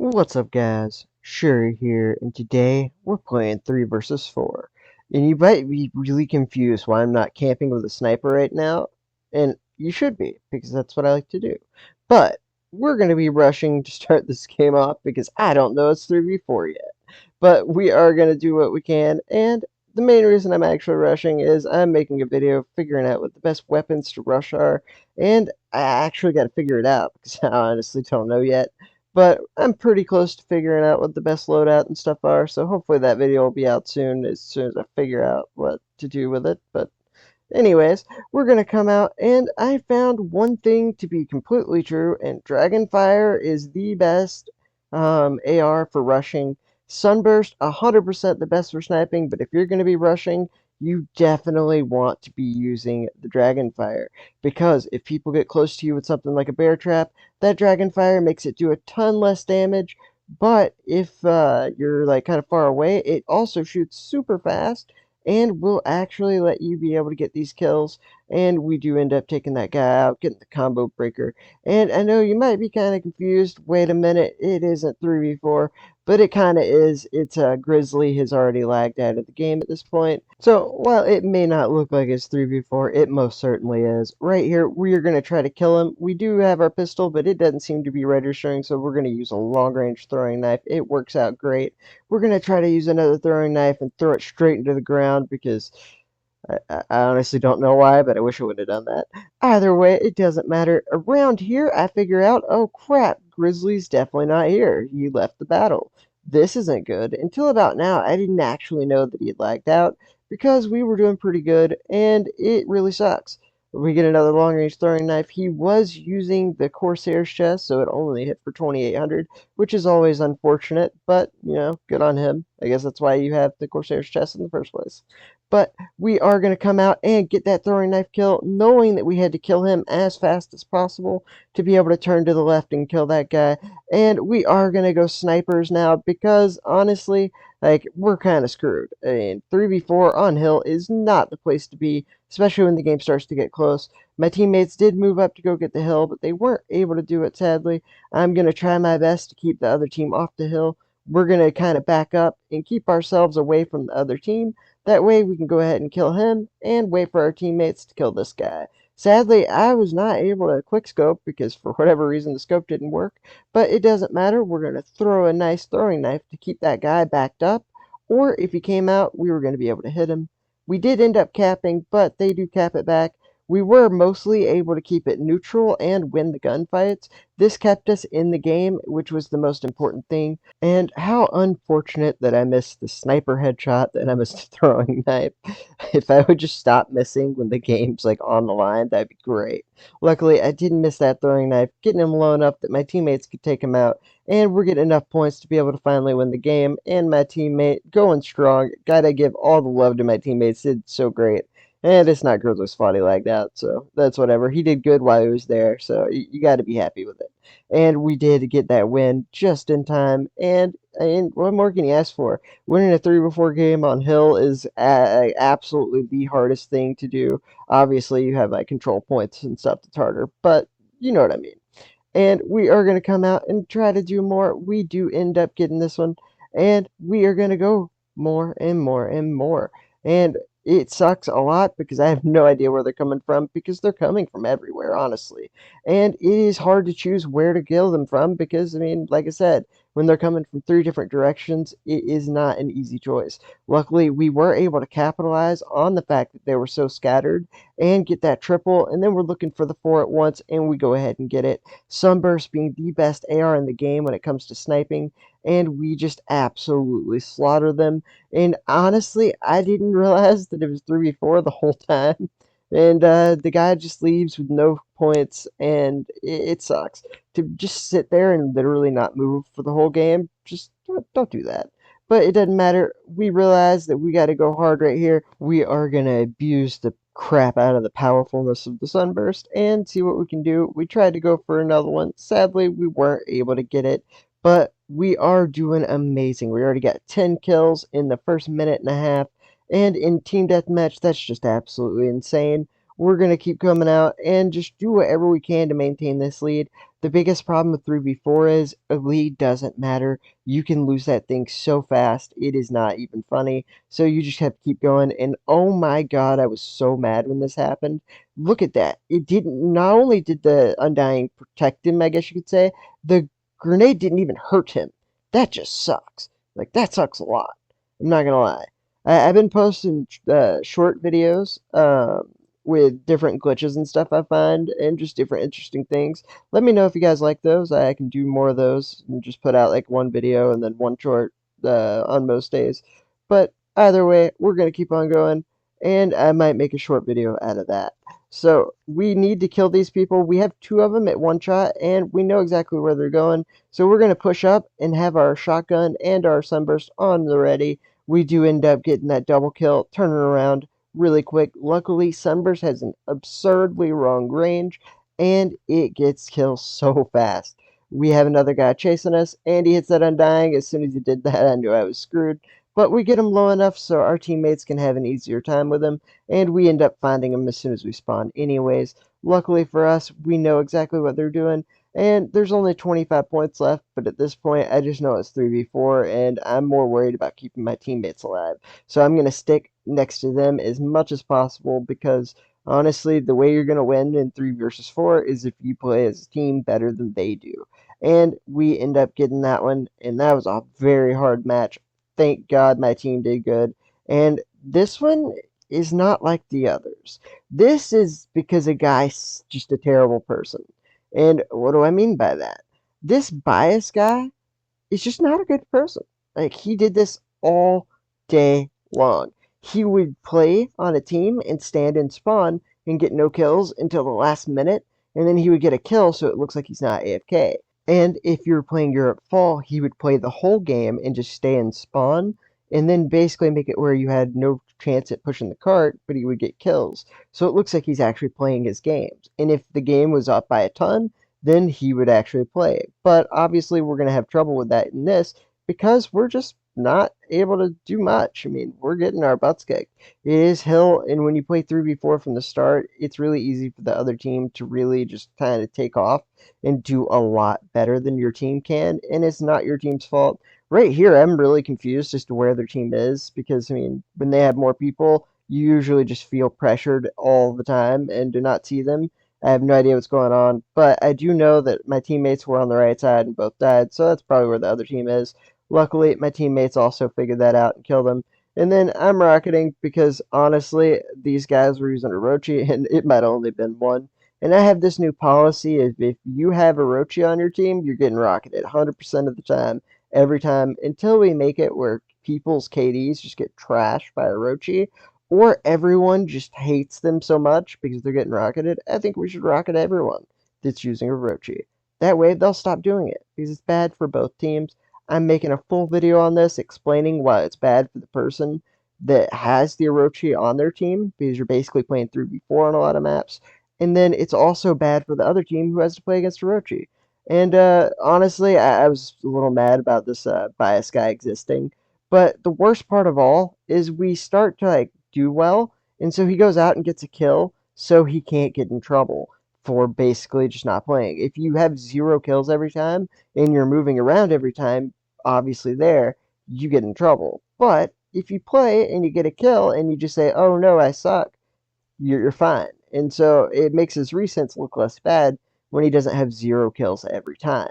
What's up, guys? Shouri here, and today we're playing 3 versus 4. And you might be really confused why I'm not camping with a sniper right now, and you should be, because that's what I like to do. But we're going to be rushing to start this game off because I don't know it's 3v4 yet. But we are going to do what we can, and the main reason I'm actually rushing is I'm making a video figuring out what the best weapons to rush are, and I actually got to figure it out because I honestly don't know yet. But I'm pretty close to figuring out what the best loadout and stuff are, so hopefully that video will be out soon as I figure out what to do with it. But anyways, we're going to come out, and I found one thing to be completely true, and Dragonfire is the best AR for rushing. Sunburst, 100% the best for sniping, but if you're going to be rushing, you definitely want to be using the Dragonfire, because if people get close to you with something like a bear trap, that Dragonfire makes it do a ton less damage, but if you're like kind of far away, it also shoots super fast, and will actually let you be able to get these kills, and we do end up taking that guy out, getting the combo breaker. And I know you might be kind of confused, wait a minute, it isn't 3v4, but it kind of is. It's Grizzly has already lagged out of the game at this point, so while it may not look like it's 3v4, it most certainly is. Right here, we are going to try to kill him. We do have our pistol, but it doesn't seem to be registering, so we're going to use a long-range throwing knife. It works out great. We're going to try to use another throwing knife and throw it straight into the ground because I honestly don't know why, but I wish I would have done that. Either way, it doesn't matter. Around here, I figure out, oh crap, Grizzly's definitely not here. He left the battle. This isn't good. Until about now, I didn't actually know that he had lagged out because we were doing pretty good, and it really sucks. We get another long-range throwing knife. He was using the Corsair's chest, so it only hit for 2,800, which is always unfortunate, but, you know, good on him. I guess that's why you have the Corsair's chest in the first place. But we are going to come out and get that throwing knife kill, knowing that we had to kill him as fast as possible to be able to turn to the left and kill that guy. And we are going to go snipers now because, honestly, like, we're kind of screwed. I mean, 3v4 on hill is not the place to be, especially when the game starts to get close. My teammates did move up to go get the hill, but they weren't able to do it, sadly. I'm going to try my best to keep the other team off the hill. We're going to kind of back up and keep ourselves away from the other team. That way we can go ahead and kill him and wait for our teammates to kill this guy. Sadly, I was not able to quickscope because for whatever reason the scope didn't work, but it doesn't matter. We're going to throw a nice throwing knife to keep that guy backed up, or if he came out, we were going to be able to hit him. We did end up capping, but they do cap it back. We were mostly able to keep it neutral and win the gunfights. This kept us in the game, which was the most important thing. And how unfortunate that I missed the sniper headshot and I missed the throwing knife. If I would just stop missing when the game's like on the line, that'd be great. Luckily, I didn't miss that throwing knife, getting him low enough that my teammates could take him out, and we're getting enough points to be able to finally win the game. And my teammate going strong. Gotta give all the love to my teammates. Did so great. And it's not Grizzly's fault he lagged out, so that's whatever. He did good while he was there, so you got to be happy with it. And we did get that win just in time. And what more can you ask for? Winning a 3-4 game on Hill is absolutely the hardest thing to do. Obviously, you have like control points and stuff that's harder, but you know what I mean. And we are going to come out and try to do more. We do end up getting this one, and we are going to go more and more and more. And it sucks a lot because I have no idea where they're coming from because they're coming from everywhere, honestly. And it is hard to choose where to kill them from because, I mean, like I said, when they're coming from 3 different directions, it is not an easy choice. Luckily, we were able to capitalize on the fact that they were so scattered and get that triple, and then we're looking for the 4 at once, and we go ahead and get it. Sunburst being the best AR in the game when it comes to sniping, and we just absolutely slaughter them. And honestly, I didn't realize that it was 3v4 the whole time. And the guy just leaves with no points, and it sucks. To just sit there and literally not move for the whole game, just don't do that. But it doesn't matter. We realize that we got to go hard right here. We are going to abuse the crap out of the powerfulness of the Sunburst and see what we can do. We tried to go for another one. Sadly, we weren't able to get it, but we are doing amazing. We already got 10 kills in the first minute and a half, and in Team Deathmatch, that's just absolutely insane. we're going to keep coming out and just do whatever we can to maintain this lead. The biggest problem with 3v4 is a lead doesn't matter. You can lose that thing so fast, it is not even funny. So you just have to keep going. And oh my god, I was so mad when this happened. Look at that. It didn't, not only did the Undying protect him, I guess you could say, the grenade didn't even hurt him. That just sucks. Like, that sucks a lot. I'm not gonna lie. I've been posting short videos with different glitches and stuff I find, and just different interesting things. Let me know if you guys like those. I can do more of those and just put out like one video and then one short on most days. But either way, we're gonna keep on going, and I might make a short video out of that. So we need to kill these people. We have two of them at one shot, and we know exactly where they're going. So we're going to push up and have our shotgun and our Sunburst on the ready. We do end up getting that double kill, turning around really quick. Luckily, Sunburst has an absurdly long range, and it gets kills so fast. We have another guy chasing us, and he hits that Undying. As soon as he did that, I knew I was screwed. But we get him low enough so our teammates can have an easier time with him, and we end up finding him as soon as we spawn anyways. Luckily for us, we know exactly what they're doing, and there's only 25 points left, but at this point, I just know it's 3v4, and I'm more worried about keeping my teammates alive. So I'm going to stick next to them as much as possible because, honestly, the way you're going to win in 3 versus 4 is if you play as a team better than they do. And we end up getting that one, and that was a very hard match. Thank God my team did good. And this one is not like the others. This is because a guy's just a terrible person. And what do I mean by that? This bias guy is just not a good person. Like, he did this all day long. He would play on a team and stand and spawn and get no kills until the last minute, and then he would get a kill so it looks like he's not AFK. And if you were playing Europe Fall, he would play the whole game and just stay and spawn, and then basically make it where you had no chance at pushing the cart, but he would get kills. So it looks like he's actually playing his games. And if the game was up by a ton, then he would actually play. But obviously, we're going to have trouble with that in this because we're just not able to do much. I mean, we're getting our butts kicked. It is hill, and when you play 3v4 from the start, it's really easy for the other team to really just kind of take off and do a lot better than your team can, and it's not your team's fault. Right here, I'm really confused as to where their team is because, I mean, when they have more people, you usually just feel pressured all the time and do not see them. I have no idea what's going on, but I do know that my teammates were on the right side and both died, so that's probably where the other team is. Luckily, my teammates also figured that out and killed them. And then I'm rocketing because honestly, these guys were using Orochi, and it might have only been one. And I have this new policy: if you have Orochi on your team, you're getting rocketed 100% of the time, every time, until we make it where people's KDs just get trashed by Orochi, or everyone just hates them so much because they're getting rocketed. I think we should rocket everyone that's using Orochi. That way, they'll stop doing it because it's bad for both teams. I'm making a full video on this explaining why it's bad for the person that has the Orochi on their team because you're basically playing 3v4 on a lot of maps. And then it's also bad for the other team who has to play against Orochi. And honestly, I was a little mad about this bias guy existing. But the worst part of all is we start to like do well, and so he goes out and gets a kill, so he can't get in trouble for basically just not playing. If you have 0 kills every time and you're moving around every time, obviously there, you get in trouble. But if you play and you get a kill and you just say, "Oh no, I suck," you're fine. And so it makes his resets look less bad when he doesn't have 0 kills every time.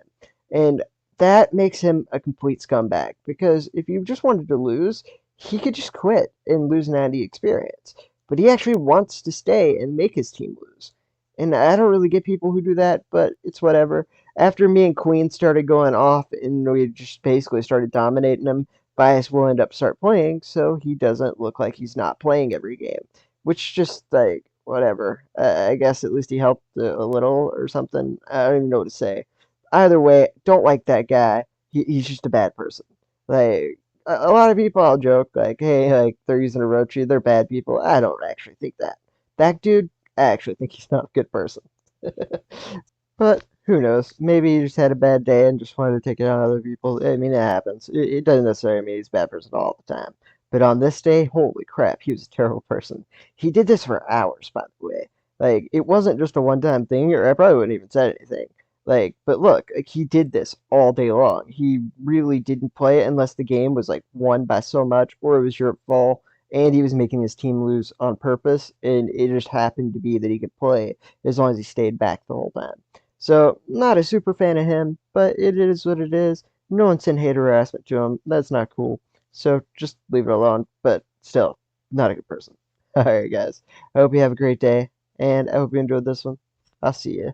And that makes him a complete scumbag because if you just wanted to lose, he could just quit and lose 90 experience. But he actually wants to stay and make his team lose. And I don't really get people who do that, but it's whatever. After me and Queen started going off and we just basically started dominating him, Bias will end up start playing, so he doesn't look like he's not playing every game. Which just like whatever. I guess at least he helped a little or something. I don't even know what to say. Either way, don't like that guy. He's just a bad person. Like a lot of people, I'll joke like, hey, like they're using Orochi, they're bad people. I don't actually think that. That dude, I actually think he's not a good person. But who knows? Maybe he just had a bad day and just wanted to take it on other people. I mean, it happens. It doesn't necessarily mean he's a bad person all the time. But on this day, holy crap, he was a terrible person. He did this for hours, by the way. Like, it wasn't just a one-time thing, or I probably wouldn't even said anything. Like, but look, like, he did this all day long. He really didn't play it unless the game was like won by so much, or it was your fault, and he was making his team lose on purpose, and it just happened to be that he could play as long as he stayed back the whole time. So, not a super fan of him, but it is what it is. No one sent hate harassment to him. That's not cool. So just leave it alone. But still, not a good person. All right, guys. I hope you have a great day, and I hope you enjoyed this one. I'll see you.